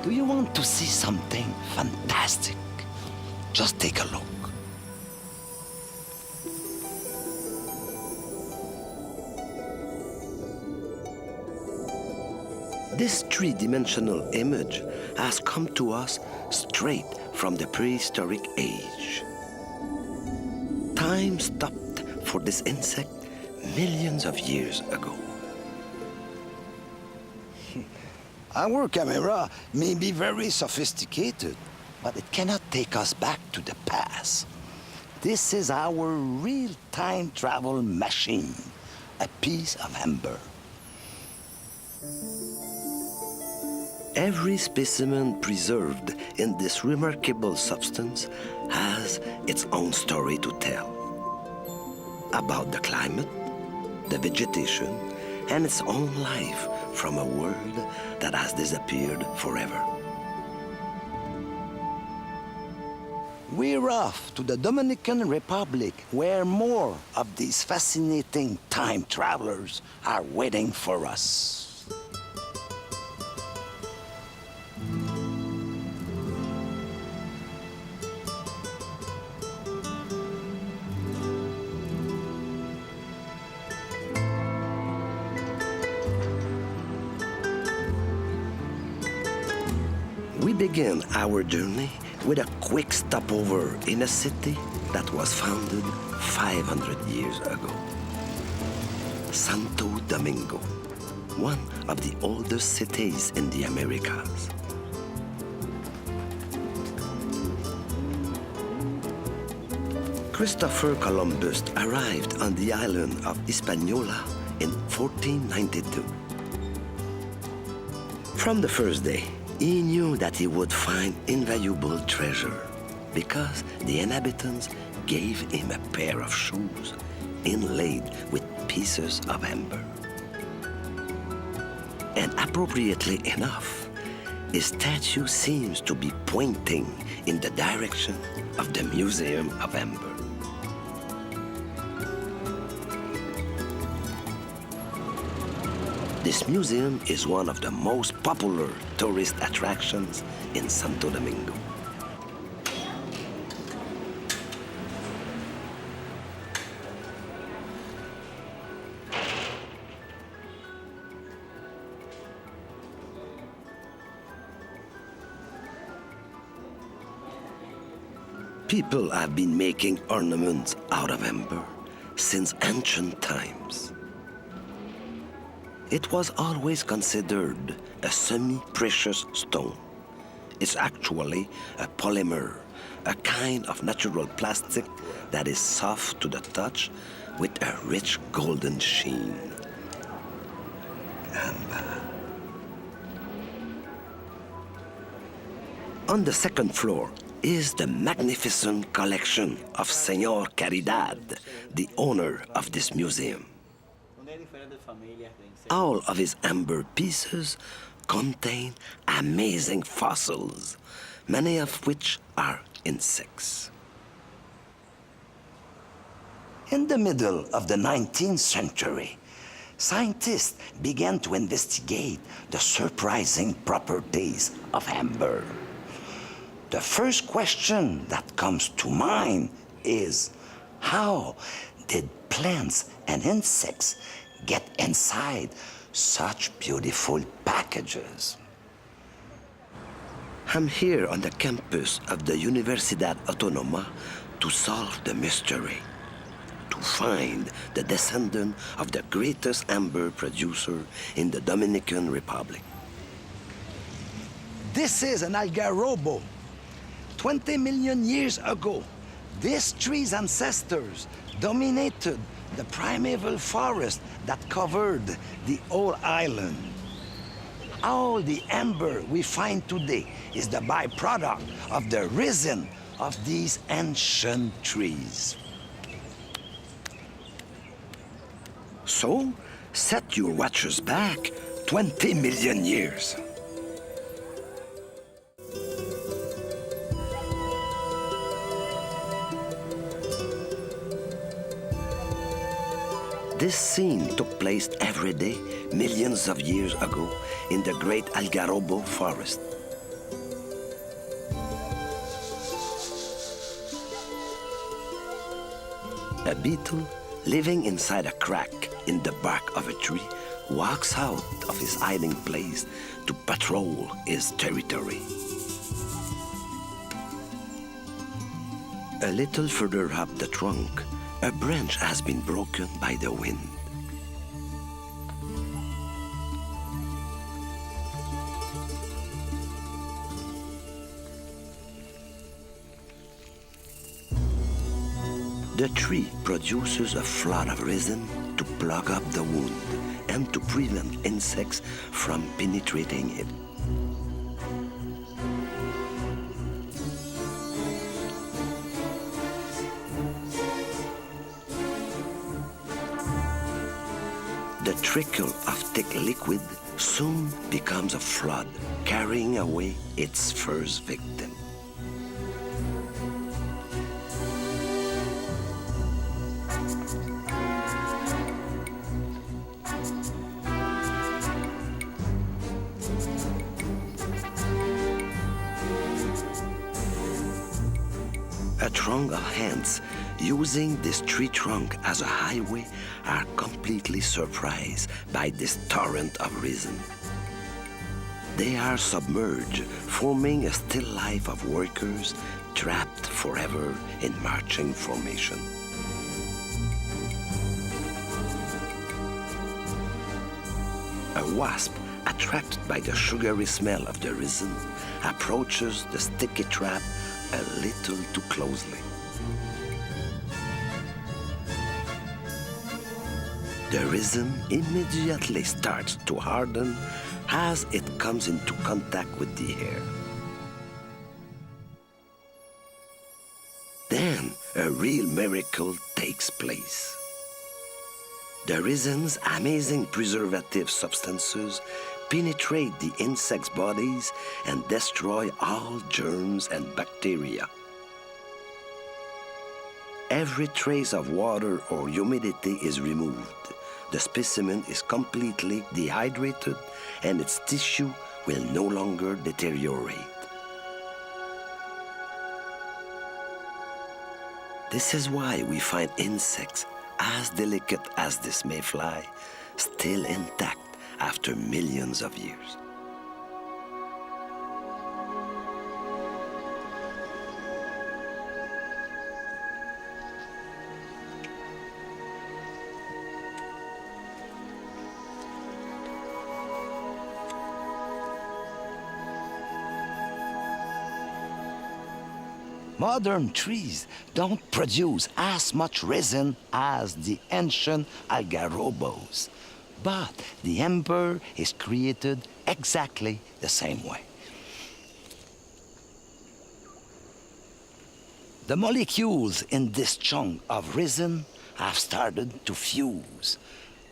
Do you want to see something fantastic? Just take a look. This three-dimensional image has come to us straight from the prehistoric age. Time stopped for this insect millions of years ago. Our camera may be very sophisticated, but it cannot take us back to the past. This is our real-time travel machine, a piece of amber. Every specimen preserved in this remarkable substance has its own story to tell about the climate, the vegetation, and its own life from a world that has disappeared forever. We're off to the Dominican Republic, where more of these fascinating time travelers are waiting for us. We begin our journey with a quick stopover in a city that was founded 500 years ago. Santo Domingo, one of the oldest cities in the Americas. Christopher Columbus arrived on the island of Hispaniola in 1492. From the first day, he knew that he would find invaluable treasure because the inhabitants gave him a pair of shoes inlaid with pieces of amber. And appropriately enough, his statue seems to be pointing in the direction of the Museum of Amber. This museum is one of the most popular tourist attractions in Santo Domingo. People have been making ornaments out of amber since ancient times. It was always considered a semi-precious stone. It's actually a polymer, a kind of natural plastic that is soft to the touch with a rich golden sheen. On the second floor is the magnificent collection of Señor Caridad, the owner of this museum. All of his amber pieces contain amazing fossils, many of which are insects. In the middle of the 19th century, scientists began to investigate the surprising properties of amber. The first question that comes to mind is, how did plants and insects get inside such beautiful packages? I'm here on the campus of the Universidad Autónoma to solve the mystery, to find the descendant of the greatest amber producer in the Dominican Republic. This is an algarrobo. 20 million years ago, this tree's ancestors dominated the primeval forest that covered the whole island. All the amber we find today is the byproduct of the resin of these ancient trees. So, set your watches back 20 million years. This scene took place every day, millions of years ago, in the great Algarrobo forest. A beetle living inside a crack in the bark of a tree walks out of his hiding place to patrol his territory. A little further up the trunk, a branch has been broken by the wind. The tree produces a flood of resin to plug up the wound and to prevent insects from penetrating it. The trickle of thick liquid soon becomes a flood, carrying away its first victim. A throng of ants using this tree trunk as a highway are completely surprised by this torrent of resin. They are submerged, forming a still life of workers trapped forever in marching formation. A wasp, attracted by the sugary smell of the resin, approaches the sticky trap a little too closely. The resin immediately starts to harden as it comes into contact with the air. Then a real miracle takes place. The resin's amazing preservative substances penetrate the insects' bodies and destroy all germs and bacteria. Every trace of water or humidity is removed. The specimen is completely dehydrated and its tissue will no longer deteriorate. This is why we find insects as delicate as this mayfly still intact after millions of years. Modern trees don't produce as much resin as the ancient algarobos, but the amber is created exactly the same way. The molecules in this chunk of resin have started to fuse,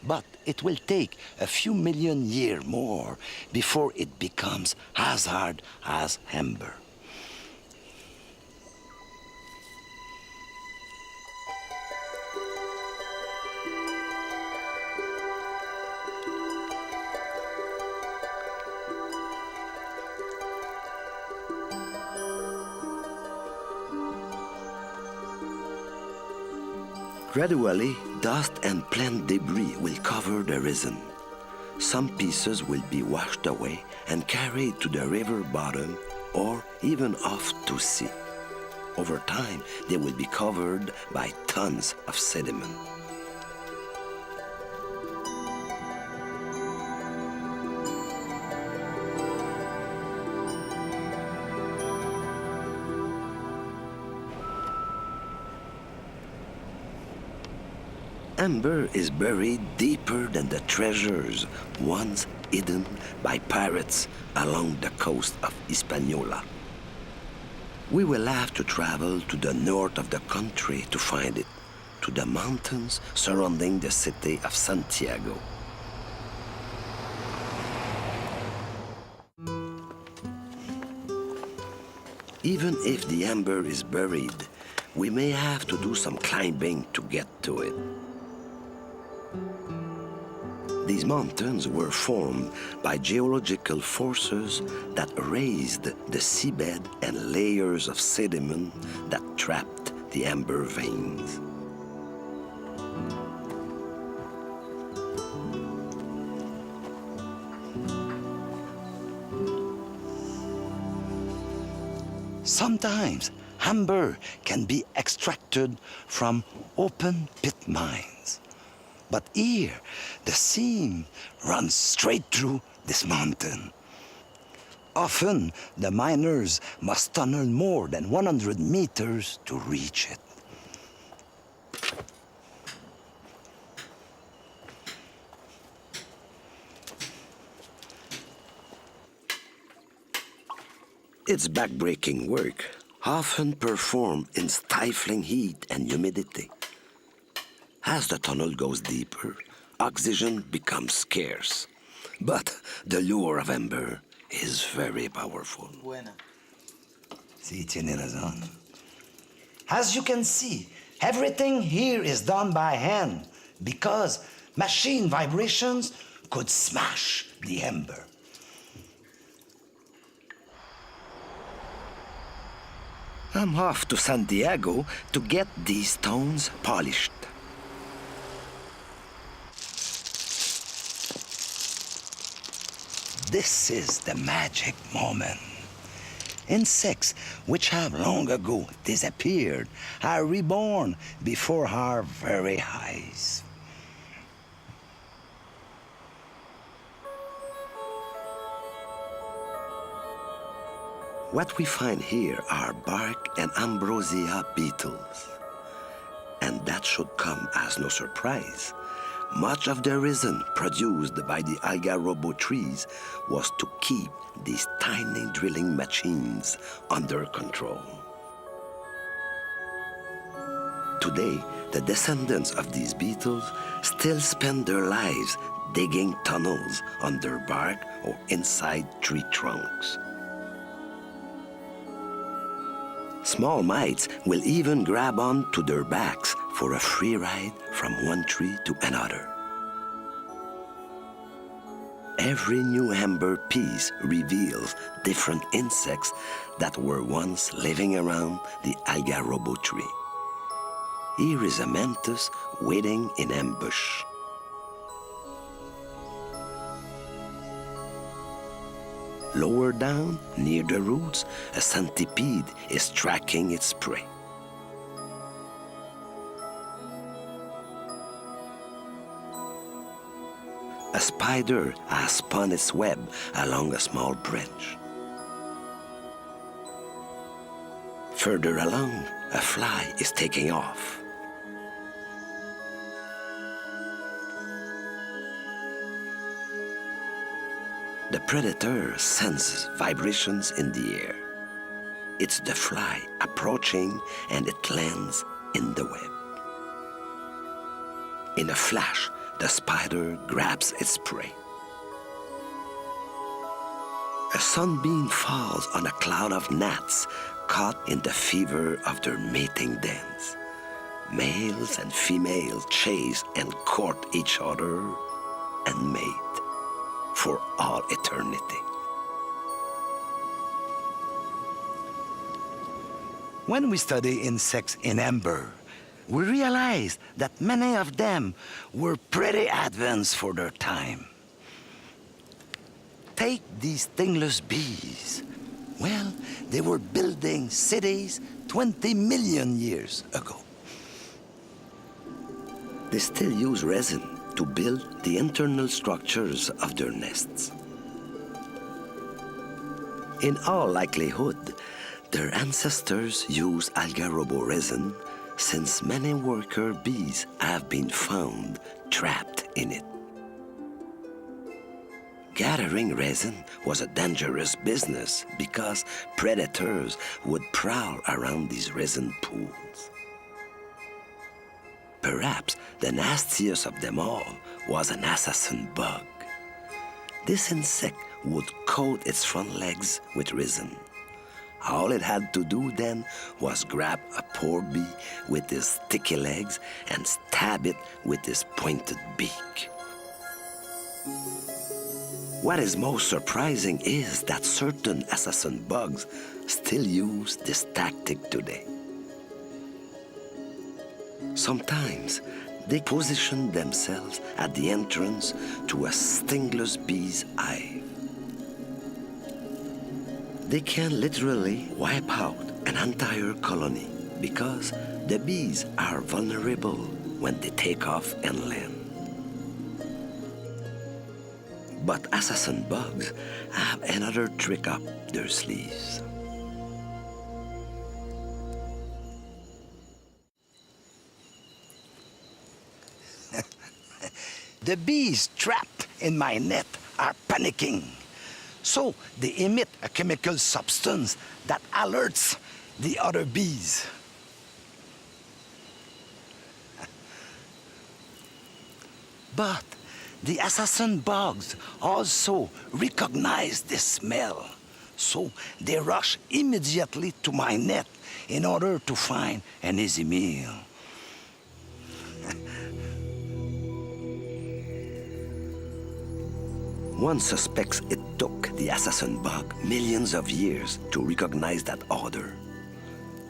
but it will take a few million years more before it becomes as hard as amber. Gradually, dust and plant debris will cover the resin. Some pieces will be washed away and carried to the river bottom or even off to sea. Over time, they will be covered by tons of sediment. Amber is buried deeper than the treasures once hidden by pirates along the coast of Hispaniola. We will have to travel to the north of the country to find it, to the mountains surrounding the city of Santiago. Even if the amber is buried, we may have to do some climbing to get to it. These mountains were formed by geological forces that raised the seabed and layers of sediment that trapped the amber veins. Sometimes amber can be extracted from open pit mines. But here, the seam runs straight through this mountain. Often, the miners must tunnel more than 100 meters to reach it. It's backbreaking work, often performed in stifling heat and humidity. As the tunnel goes deeper, oxygen becomes scarce. But the lure of amber is very powerful. Sí, tiene razón. As you can see, everything here is done by hand because machine vibrations could smash the amber. I'm off to Santiago to get these stones polished. This is the magic moment. Insects which have long ago disappeared are reborn before our very eyes. What we find here are bark and ambrosia beetles. And that should come as no surprise. Much of the resin produced by the algarobo trees was to keep these tiny drilling machines under control. Today, the descendants of these beetles still spend their lives digging tunnels under bark or inside tree trunks. Small mites will even grab on to their backs for a free ride from one tree to another. Every new amber piece reveals different insects that were once living around the algarobo tree. Here is a mantis waiting in ambush. Lower down, near the roots, a centipede is tracking its prey. A spider has spun its web along a small branch. Further along, a fly is taking off. The predator senses vibrations in the air. It's the fly approaching and it lands in the web. In a flash, the spider grabs its prey. A sunbeam falls on a cloud of gnats caught in the fever of their mating dance. Males and females chase and court each other and mate for all eternity. When we study insects in amber, we realize that many of them were pretty advanced for their time. Take these stingless bees. Well, they were building cities 20 million years ago. They still use resin to build the internal structures of their nests. In all likelihood, their ancestors used algarobo resin since many worker bees have been found trapped in it. Gathering resin was a dangerous business because predators would prowl around these resin pools. Perhaps the nastiest of them all was an assassin bug. This insect would coat its front legs with resin. All it had to do then was grab a poor bee with his sticky legs and stab it with his pointed beak. What is most surprising is that certain assassin bugs still use this tactic today. Sometimes they position themselves at the entrance to a stingless bee's hive. they can literally wipe out an entire colony because the bees are vulnerable when they take off and land. But assassin bugs have another trick up their sleeves. The bees trapped in my net are panicking. So they emit a chemical substance that alerts the other bees. But the assassin bugs also recognize this smell. So they rush immediately to my net in order to find an easy meal. One suspects it took the assassin bug millions of years to recognize that odor.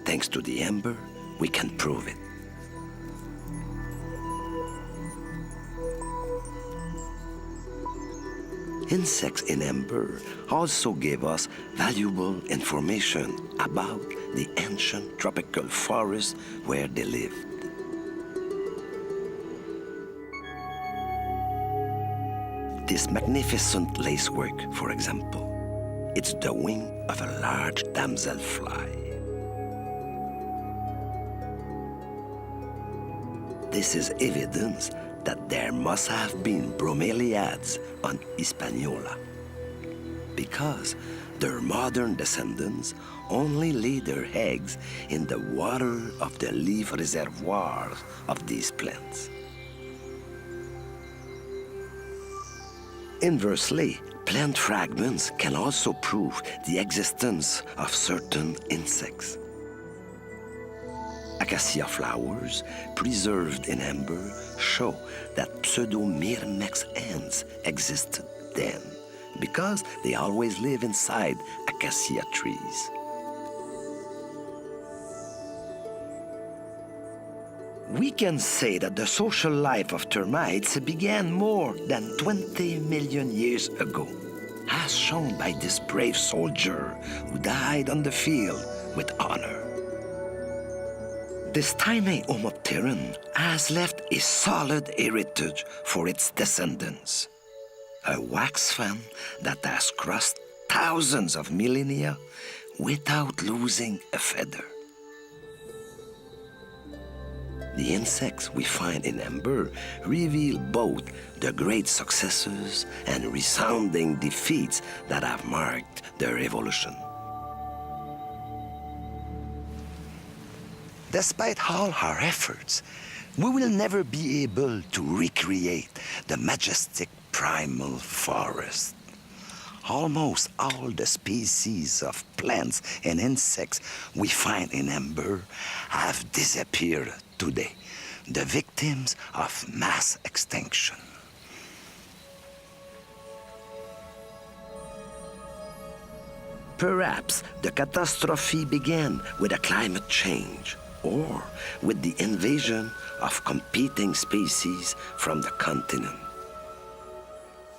Thanks to the amber, we can prove it. Insects in amber also gave us valuable information about the ancient tropical forests where they lived. This magnificent lacework, for example, it's the wing of a large damselfly. This is evidence that there must have been bromeliads on Hispaniola, because their modern descendants only lay their eggs in the water of the leaf reservoirs of these plants. Inversely, plant fragments can also prove the existence of certain insects. Acacia flowers, preserved in amber, show that pseudo-Myrmex ants existed then, because they always live inside acacia trees. We can say that the social life of termites began more than 20 million years ago, as shown by this brave soldier who died on the field with honor. This tiny homopteron has left a solid heritage for its descendants, a wax fan that has crossed thousands of millennia without losing a feather. The insects we find in amber reveal both the great successes and resounding defeats that have marked their evolution. Despite all our efforts, we will never be able to recreate the majestic primal forest. Almost all the species of plants and insects we find in amber have disappeared today, the victims of mass extinction. Perhaps the catastrophe began with a climate change or with the invasion of competing species from the continent.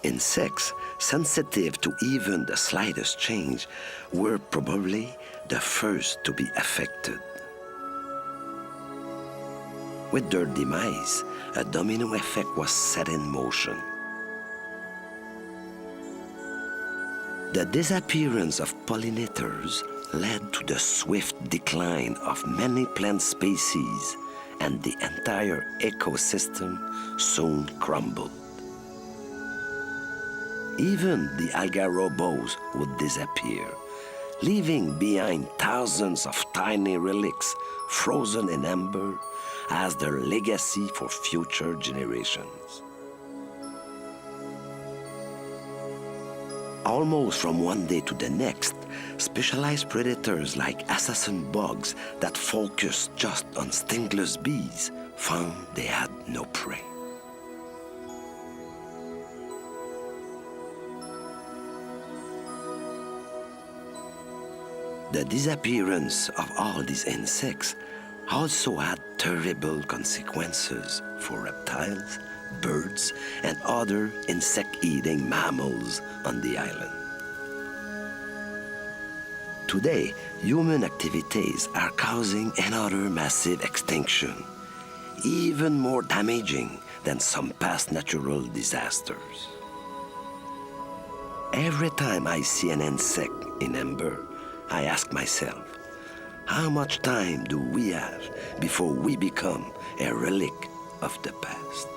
Insects sensitive to even the slightest change were probably the first to be affected. With their demise, a domino effect was set in motion. The disappearance of pollinators led to the swift decline of many plant species, and the entire ecosystem soon crumbled. Even the algarobos would disappear, leaving behind thousands of tiny relics frozen in amber as their legacy for future generations. Almost from one day to the next, specialized predators like assassin bugs that focused just on stingless bees found they had no prey. The disappearance of all these insects also had terrible consequences for reptiles, birds, and other insect-eating mammals on the island. Today, human activities are causing another massive extinction, even more damaging than some past natural disasters. Every time I see an insect in amber, I ask myself, how much time do we have before we become a relic of the past?